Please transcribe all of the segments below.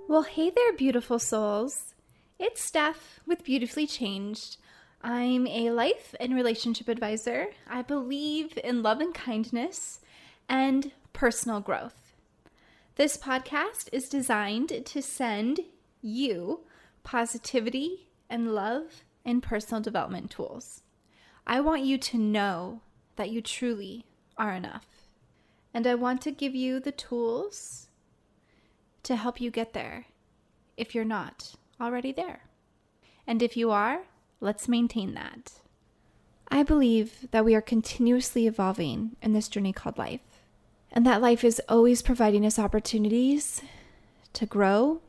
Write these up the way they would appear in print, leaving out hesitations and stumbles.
Well, hey there, beautiful souls. It's Steph with Beautifully Changed. I'm a life and relationship advisor. I believe in love and kindness and personal growth. This podcast is designed to send you positivity and love and personal development tools. I want you to know that you truly are enough. And I want to give you the tools to help you get there if you're not already there. And if you are, let's maintain that. I believe that we are continuously evolving in this journey called life, and that life is always providing us opportunities to grow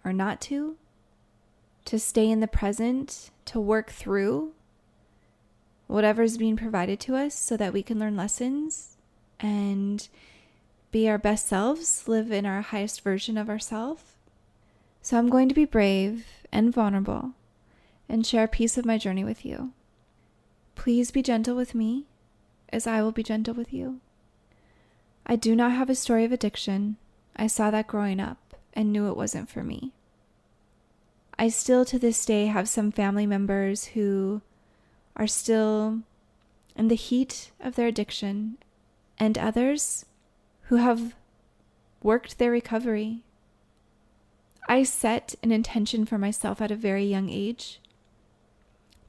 or not to stay in the present, to work through whatever is being provided to us so that we can learn lessons and be our best selves, live in our highest version of ourselves. So I'm going to be brave and vulnerable and share a piece of my journey with you. Please be gentle with me as I will be gentle with you. I do not have a story of addiction. I saw that growing up and knew it wasn't for me. I still to this day have some family members who are still in the heat of their addiction, and others who have worked their recovery. I set an intention for myself at a very young age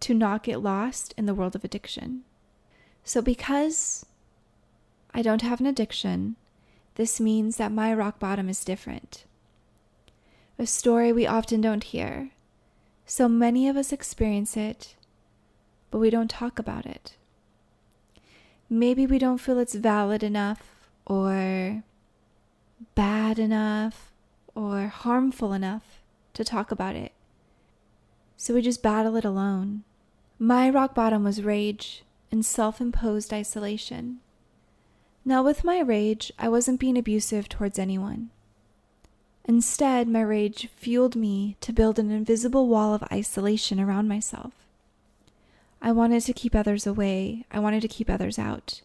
to not get lost in the world of addiction. So because I don't have an addiction, this means that my rock bottom is different. A story we often don't hear. So many of us experience it, but we don't talk about it. Maybe we don't feel it's valid enough, or bad enough, or harmful enough to talk about it. So we just battle it alone. My rock bottom was rage and self-imposed isolation. Now with my rage, I wasn't being abusive towards anyone. Instead, my rage fueled me to build an invisible wall of isolation around myself. I wanted to keep others away. I wanted to keep others out.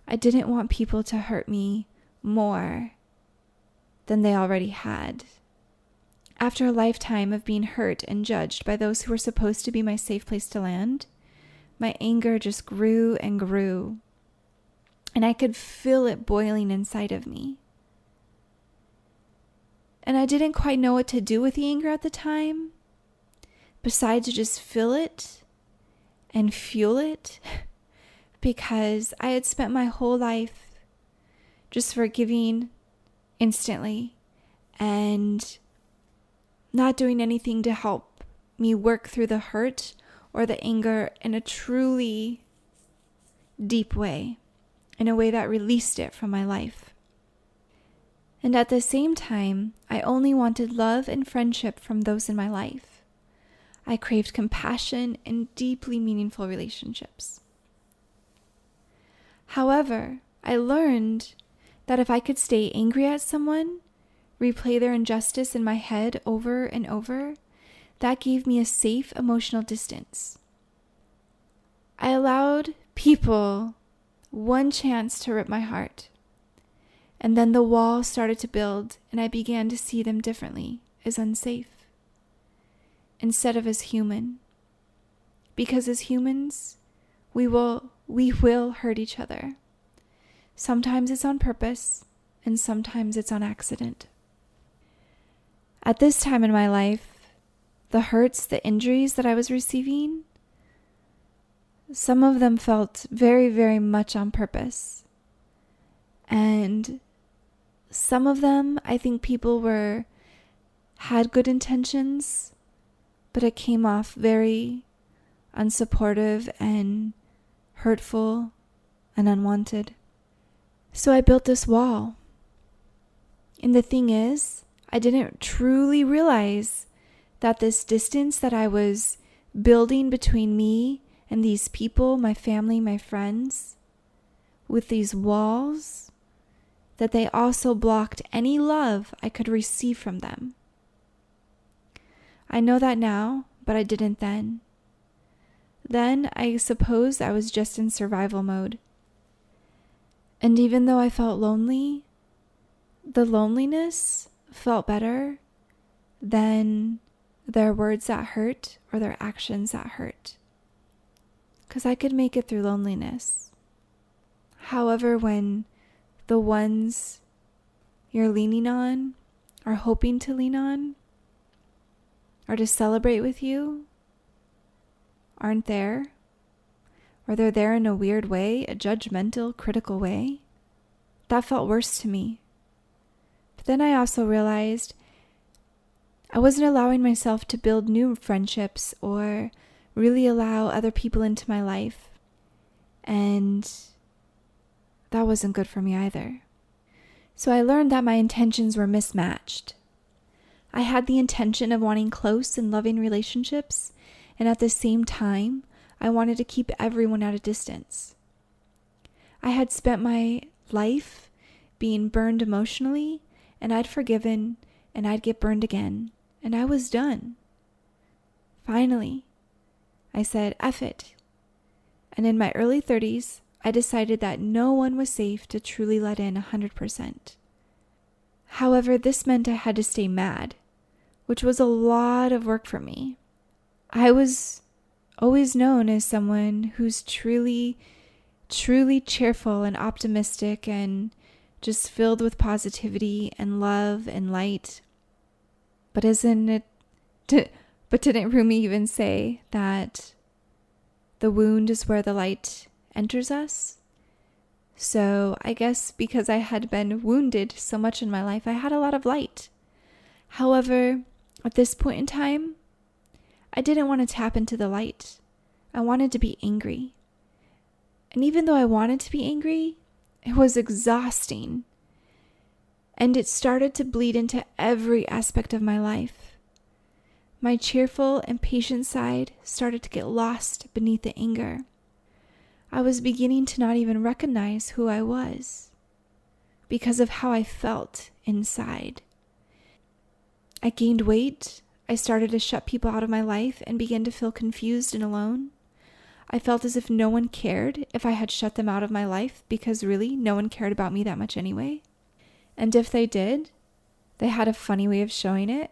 I didn't want people to hurt me more than they already had. After a lifetime of being hurt and judged by those who were supposed to be my safe place to land, my anger just grew and grew, and I could feel it boiling inside of me. And I didn't quite know what to do with the anger at the time, besides to just feel it and fuel it, because I had spent my whole life just forgiving instantly and not doing anything to help me work through the hurt or the anger in a truly deep way, in a way that released it from my life. And at the same time, I only wanted love and friendship from those in my life. I craved compassion and deeply meaningful relationships. However, I learned that if I could stay angry at someone, replay their injustice in my head over and over, that gave me a safe emotional distance. I allowed people one chance to rip my heart, and then the wall started to build, and I began to see them differently, as unsafe, instead of as human. Because as humans, we will hurt each other. Sometimes it's on purpose, and sometimes it's on accident. At this time in my life, the hurts, the injuries that I was receiving, some of them felt very, very much on purpose. And some of them, I think people had good intentions, but it came off very unsupportive and hurtful and unwanted. So I built this wall. And the thing is, I didn't truly realize that this distance that I was building between me and these people, my family, my friends, with these walls, that they also blocked any love I could receive from them. I know that now, but I didn't then. Then I suppose I was just in survival mode. And even though I felt lonely, the loneliness felt better than their words that hurt or their actions that hurt. Because I could make it through loneliness. However, when the ones you're leaning on, or hoping to lean on, or to celebrate with you, aren't there, or they're there in a weird way, a judgmental, critical way, that felt worse to me. But then I also realized I wasn't allowing myself to build new friendships or really allow other people into my life. And that wasn't good for me either. So I learned that my intentions were mismatched. I had the intention of wanting close and loving relationships, and at the same time, I wanted to keep everyone at a distance. I had spent my life being burned emotionally, and I'd forgiven, and I'd get burned again, and I was done. Finally, I said, F it. And in my early 30s, I decided that no one was safe to truly let in 100%. However, this meant I had to stay mad, which was a lot of work for me. I was always known as someone who's truly cheerful and optimistic and just filled with positivity and love and light. But didn't Rumi even say that the wound is where the light enters us? So I guess because I had been wounded so much in my life, I had a lot of light. However, at this point in time, I didn't want to tap into the light. I wanted to be angry. And even though I wanted to be angry, it was exhausting. And it started to bleed into every aspect of my life. My cheerful and patient side started to get lost beneath the anger. I was beginning to not even recognize who I was because of how I felt inside. I gained weight. I started to shut people out of my life and began to feel confused and alone. I felt as if no one cared if I had shut them out of my life because really no one cared about me that much anyway. And if they did, they had a funny way of showing it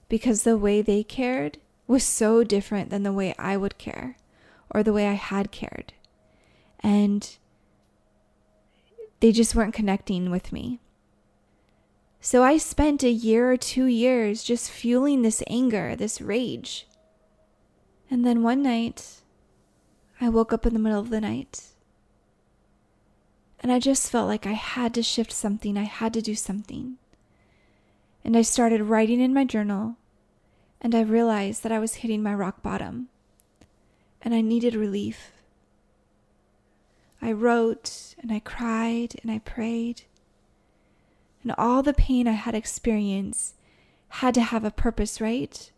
because the way they cared was so different than the way I would care or the way I had cared. And they just weren't connecting with me. So I spent a year or 2 years just fueling this anger, this rage. And then one night, I woke up in the middle of the night. And I just felt like I had to shift something. I had to do something. And I started writing in my journal. And I realized that I was hitting my rock bottom. And I needed relief. I wrote and I cried and I prayed. And all the pain I had experienced had to have a purpose, right?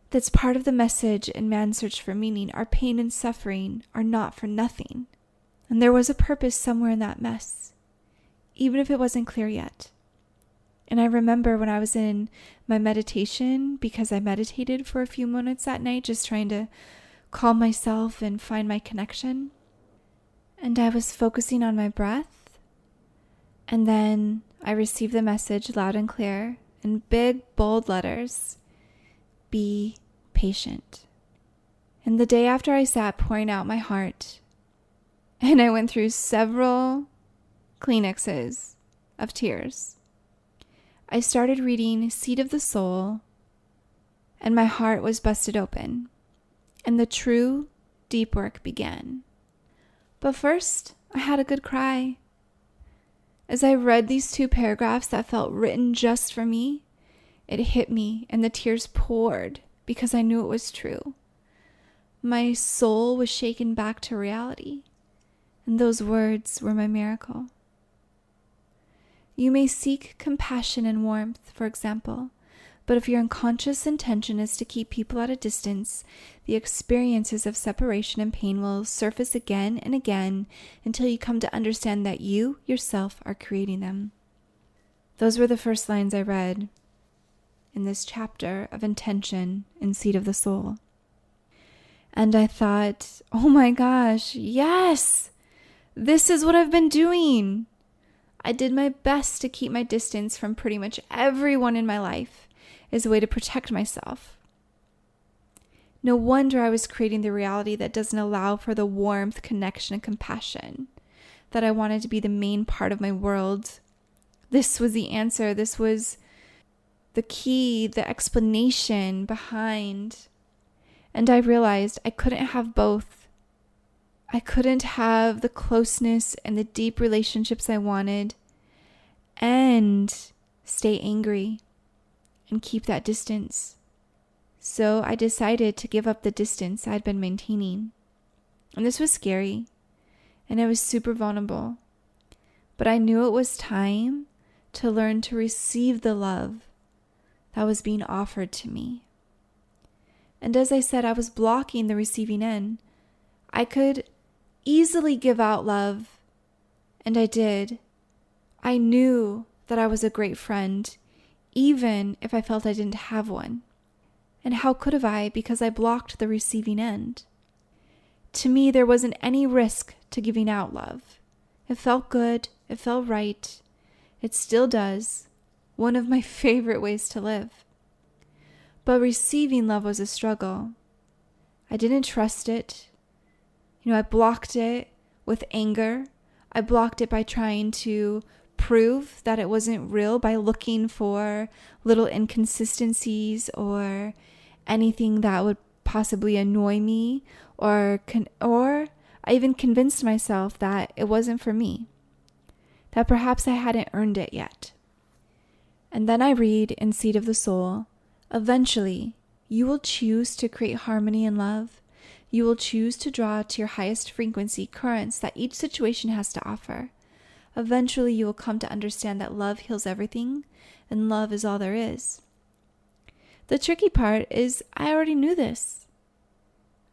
That's part of the message in Man's Search for Meaning. Our pain and suffering are not for nothing. And there was a purpose somewhere in that mess, even if it wasn't clear yet. And I remember when I was in my meditation, because I meditated for a few minutes that night, just trying to calm myself and find my connection. And I was focusing on my breath. And then I received the message loud and clear in big, bold letters. Be patient. And the day after I sat pouring out my heart, and I went through several Kleenexes of tears, I started reading Seed of the Soul, and my heart was busted open, and the true deep work began. But first, I had a good cry. As I read these 2 paragraphs that felt written just for me, it hit me and the tears poured because I knew it was true. My soul was shaken back to reality, and those words were my miracle. You may seek compassion and warmth, for example, but if your unconscious intention is to keep people at a distance, the experiences of separation and pain will surface again and again until you come to understand that you yourself are creating them. Those were the first lines I read in this chapter of intention in Seed of the Soul. And I thought, oh my gosh, yes, this is what I've been doing. I did my best to keep my distance from pretty much everyone in my life. as a way to protect myself. No wonder I was creating the reality that doesn't allow for the warmth, connection, and compassion that I wanted to be the main part of my world. This was the answer. This was the key, the explanation behind. And I realized I couldn't have both. I couldn't have the closeness and the deep relationships I wanted and stay angry and keep that distance. So I decided to give up the distance I'd been maintaining. And this was scary, and I was super vulnerable. But I knew it was time to learn to receive the love that was being offered to me. And as I said, I was blocking the receiving end. I could easily give out love, and I did. I knew that I was a great friend, even if I felt I didn't have one. And how could have I? Because I blocked the receiving end. To me, there wasn't any risk to giving out love. It felt good. It felt right. It still does. One of my favorite ways to live. But receiving love was a struggle. I didn't trust it. I blocked it with anger. I blocked it by trying to prove that it wasn't real, by looking for little inconsistencies or anything that would possibly annoy me, or I even convinced myself that it wasn't for me, that perhaps I hadn't earned it yet. And then I read in Seed of the Soul, eventually you will choose to create harmony and love. You will choose to draw to your highest frequency currents that each situation has to offer. Eventually you will come to understand that love heals everything, and love is all there is. The tricky part is I already knew this.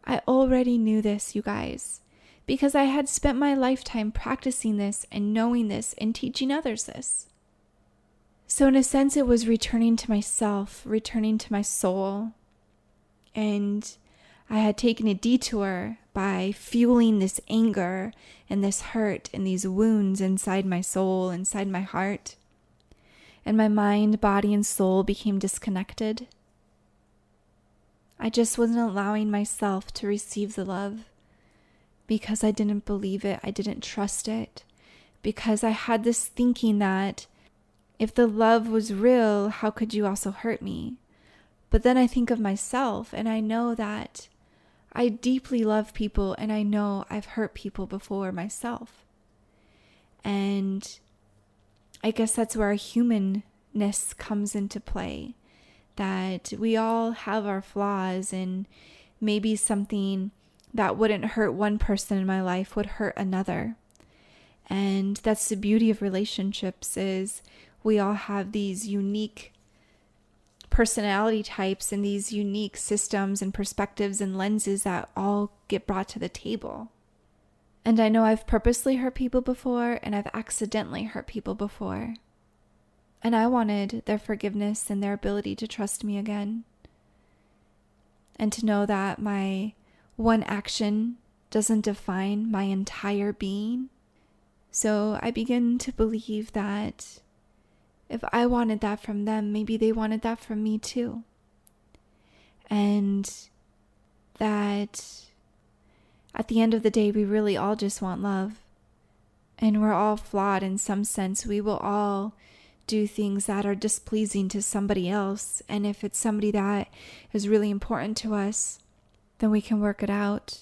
I already knew this, you guys, because I had spent my lifetime practicing this and knowing this and teaching others this. So in a sense, it was returning to myself, returning to my soul. And I had taken a detour by fueling this anger and this hurt and these wounds inside my soul, inside my heart. And my mind, body, and soul became disconnected. I just wasn't allowing myself to receive the love because I didn't believe it. I didn't trust it, because I had this thinking that if the love was real, how could you also hurt me? But then I think of myself, and I know that I deeply love people, and I know I've hurt people before myself. And I guess that's where our humanness comes into play, that we all have our flaws, and maybe something that wouldn't hurt one person in my life would hurt another. And that's the beauty of relationships, is we all have these unique personality types and these unique systems and perspectives and lenses that all get brought to the table. And I know I've purposely hurt people before, and I've accidentally hurt people before. And I wanted their forgiveness and their ability to trust me again. And to know that my one action doesn't define my entire being. So I begin to believe that if I wanted that from them, maybe they wanted that from me too. And that at the end of the day, we really all just want love. And we're all flawed in some sense. We will all do things that are displeasing to somebody else. And if it's somebody that is really important to us, then we can work it out.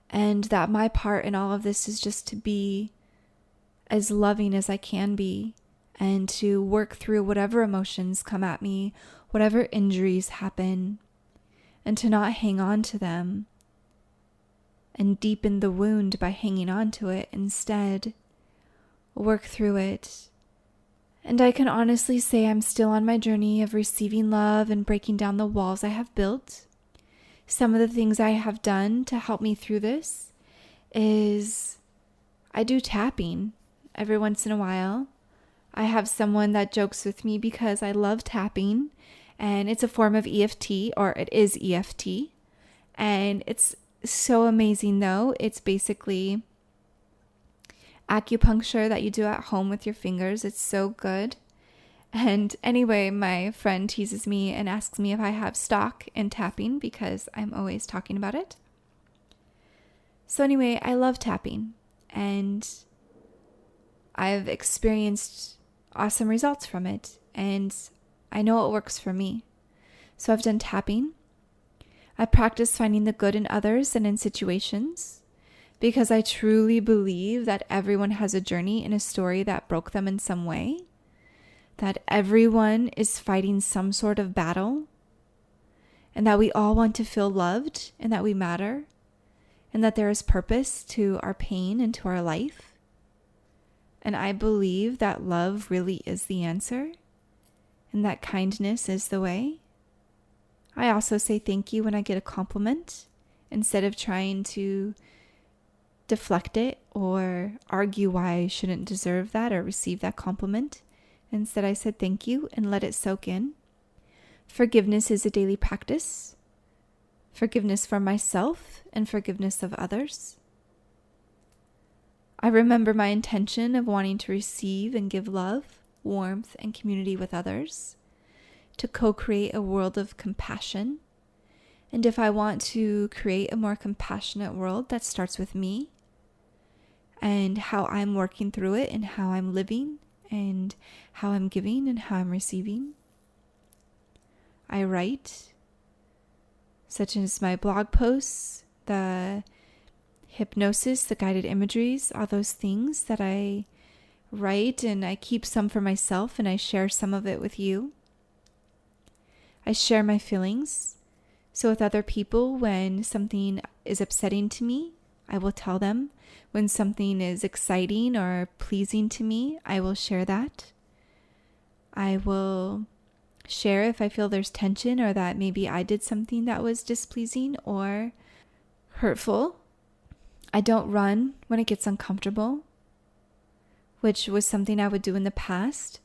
And that my part in all of this is just to be as loving as I can be, and to work through whatever emotions come at me, whatever injuries happen, and to not hang on to them and deepen the wound by hanging on to it. Instead, work through it. And I can honestly say I'm still on my journey of receiving love and breaking down the walls I have built. Some of the things I have done to help me through this is I do tapping every once in a while. I have someone that jokes with me because I love tapping, and it's a form of EFT, or it is EFT. And it's so amazing though. It's basically acupuncture that you do at home with your fingers. It's so good. And anyway, my friend teases me and asks me if I have stock in tapping because I'm always talking about it. So anyway, I love tapping and I've experienced awesome results from it and I know it works for me. So I've done tapping. I practice finding the good in others and in situations because I truly believe that everyone has a journey and a story that broke them in some way, that everyone is fighting some sort of battle, and that we all want to feel loved and that we matter, and that there is purpose to our pain and to our life. And I believe that love really is the answer and that kindness is the way. I also say thank you when I get a compliment instead of trying to deflect it or argue why I shouldn't deserve that or receive that compliment. Instead, I said thank you and let it soak in. Forgiveness is a daily practice. Forgiveness for myself and forgiveness of others. I remember my intention of wanting to receive and give love, warmth, and community with others, to co-create a world of compassion. And if I want to create a more compassionate world, that starts with me and how I'm working through it and how I'm living and how I'm giving and how I'm receiving. I write, such as my blog posts, the hypnosis, the guided imageries, all those things that I write, and I keep some for myself and I share some of it with you. I share my feelings. So with other people, when something is upsetting to me, I will tell them. When something is exciting or pleasing to me, I will share that. I will share if I feel there's tension or that maybe I did something that was displeasing or hurtful. I don't run when it gets uncomfortable, which was something I would do in the past.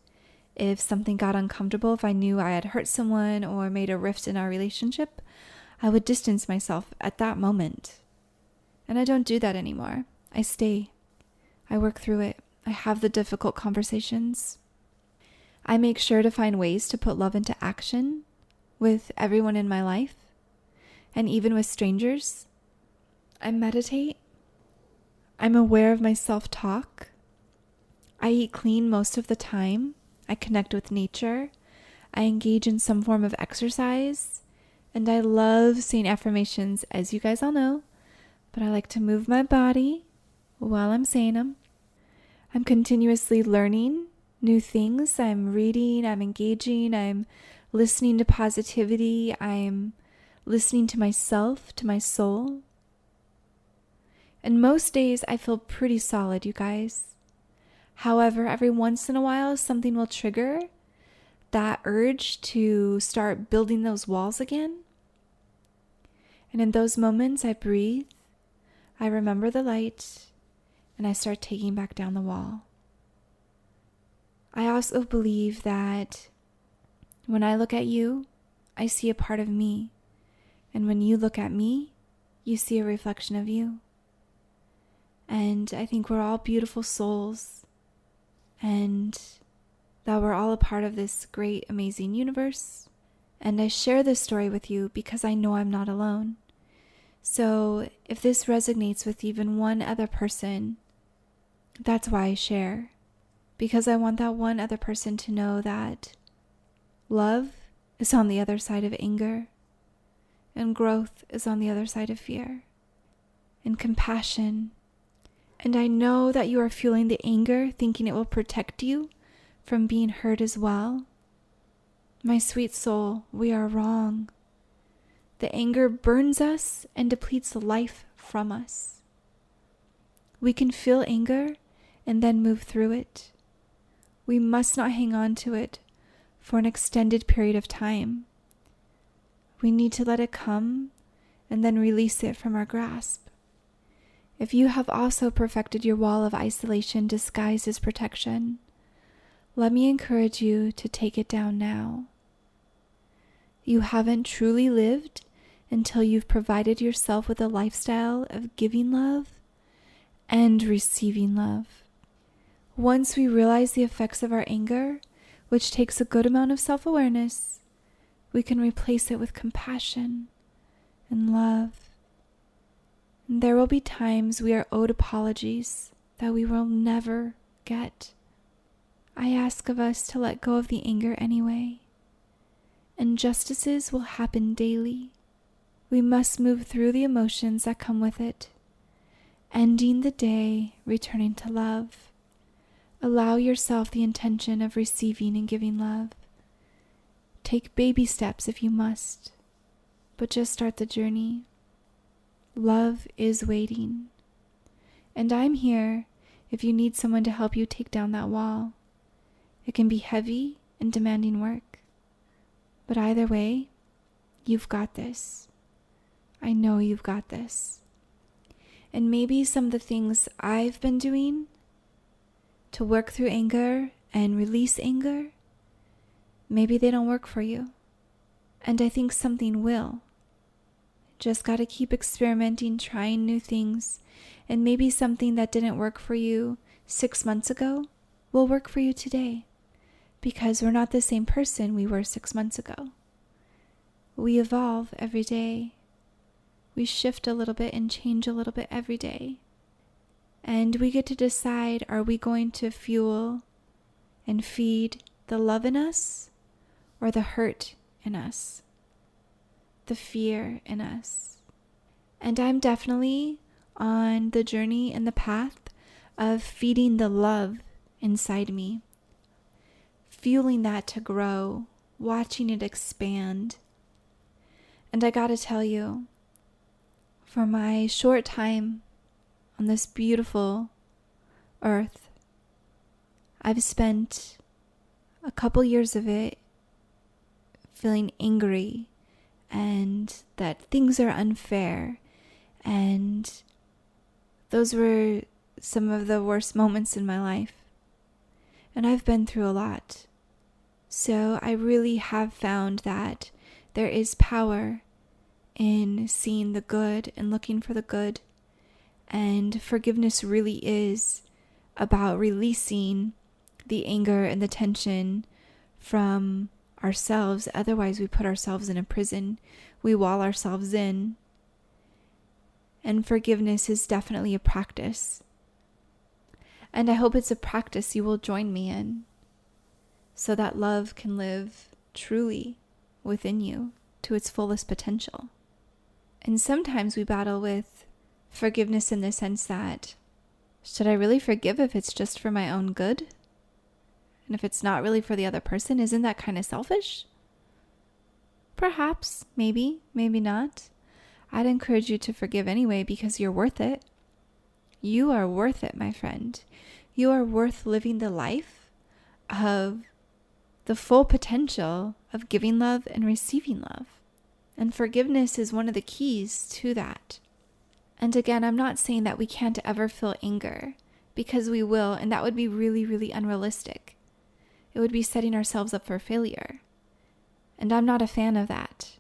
If something got uncomfortable, if I knew I had hurt someone or made a rift in our relationship, I would distance myself at that moment. And I don't do that anymore. I stay. I work through it. I have the difficult conversations. I make sure to find ways to put love into action with everyone in my life and even with strangers. I meditate. I'm aware of my self-talk. I eat clean most of the time. I connect with nature. I engage in some form of exercise. And I love saying affirmations, as you guys all know. But I like to move my body while I'm saying them. I'm continuously learning new things. I'm reading, I'm engaging, I'm listening to positivity. I'm listening to myself, to my soul. And most days I feel pretty solid, you guys. However, every once in a while, something will trigger that urge to start building those walls again. And in those moments, I breathe, I remember the light, and I start taking back down the wall. I also believe that when I look at you, I see a part of me. And when you look at me, you see a reflection of you. And I think we're all beautiful souls, and that we're all a part of this great, amazing universe. And I share this story with you because I know I'm not alone. So if this resonates with even one other person, that's why I share. Because I want that one other person to know that love is on the other side of anger, and growth is on the other side of fear, and compassion. And I know that you are feeling the anger, thinking it will protect you from being hurt as well. My sweet soul, we are wrong. The anger burns us and depletes life from us. We can feel anger and then move through it. We must not hang on to it for an extended period of time. We need to let it come and then release it from our grasp. If you have also perfected your wall of isolation disguised as protection, let me encourage you to take it down now. You haven't truly lived until you've provided yourself with a lifestyle of giving love and receiving love. Once we realize the effects of our anger, which takes a good amount of self-awareness, we can replace it with compassion and love. And there will be times we are owed apologies that we will never get. I ask of us to let go of the anger anyway. Injustices will happen daily. We must move through the emotions that come with it, ending the day, returning to love. Allow yourself the intention of receiving and giving love. Take baby steps if you must, but just start the journey. Love is waiting. And I'm here if you need someone to help you take down that wall. It can be heavy and demanding work, but either way, you've got this. I know you've got this. And maybe some of the things I've been doing to work through anger and release anger, maybe they don't work for you. And I think something will. Just got to keep experimenting, trying new things. And maybe something that didn't work for you 6 months ago will work for you today. Because we're not the same person we were 6 months ago. We evolve every day. We shift a little bit and change a little bit every day. And we get to decide, are we going to fuel and feed the love in us or the hurt in us, the fear in us? And I'm definitely on the journey and the path of feeding the love inside me, fueling that to grow, watching it expand. And I gotta tell you, for my short time on this beautiful earth, I've spent a couple years of it feeling angry and that things are unfair. And those were some of the worst moments in my life. And I've been through a lot. So I really have found that there is power in seeing the good and looking for the good. And forgiveness really is about releasing the anger and the tension from ourselves. Otherwise, we put ourselves in a prison. We wall ourselves in. And forgiveness is definitely a practice. And I hope it's a practice you will join me in, so that love can live truly within you to its fullest potential. And sometimes we battle with forgiveness in the sense that, should I really forgive if it's just for my own good? And if it's not really for the other person, isn't that kind of selfish? Perhaps, maybe not. I'd encourage you to forgive anyway because you're worth it. You are worth it, my friend. You are worth living the life of the full potential of giving love and receiving love. And forgiveness is one of the keys to that. And again, I'm not saying that we can't ever feel anger, because we will, and that would be really, really unrealistic. It would be setting ourselves up for failure. And I'm not a fan of that.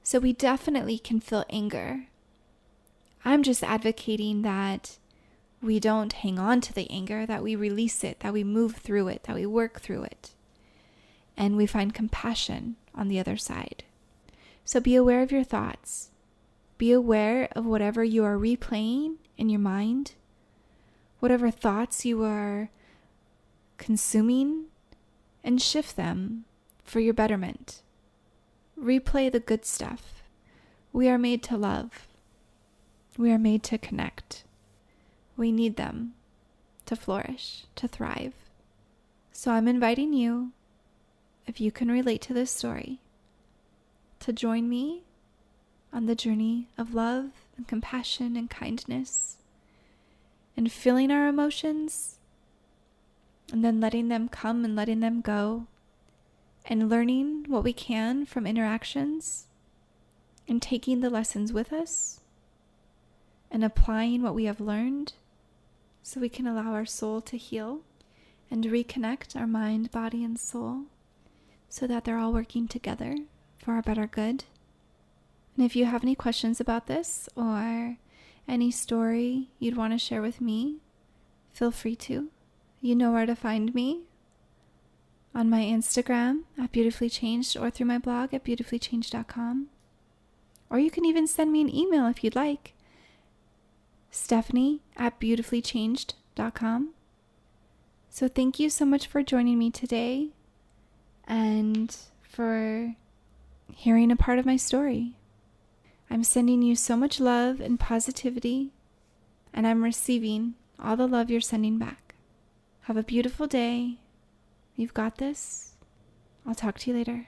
So we definitely can feel anger. I'm just advocating that we don't hang on to the anger, that we release it, that we move through it, that we work through it. And we find compassion on the other side. So be aware of your thoughts. Be aware of whatever you are replaying in your mind, whatever thoughts you are consuming, and shift them for your betterment. Replay the good stuff. We are made to love. We are made to connect. We need them to flourish, to thrive. So I'm inviting you, if you can relate to this story, to join me on the journey of love and compassion and kindness, and feeling our emotions, and then letting them come and letting them go, and learning what we can from interactions, and taking the lessons with us, and applying what we have learned so we can allow our soul to heal and reconnect our mind, body, and soul so that they're all working together for our better good. And if you have any questions about this or any story you'd want to share with me, feel free to. You know where to find me on my Instagram at beautifullychanged or through my blog at beautifullychanged.com. Or you can even send me an email if you'd like. Stephanie at beautifullychanged.com. So thank you so much for joining me today and for hearing a part of my story. I'm sending you so much love and positivity, and I'm receiving all the love you're sending back. Have a beautiful day. You've got this. I'll talk to you later.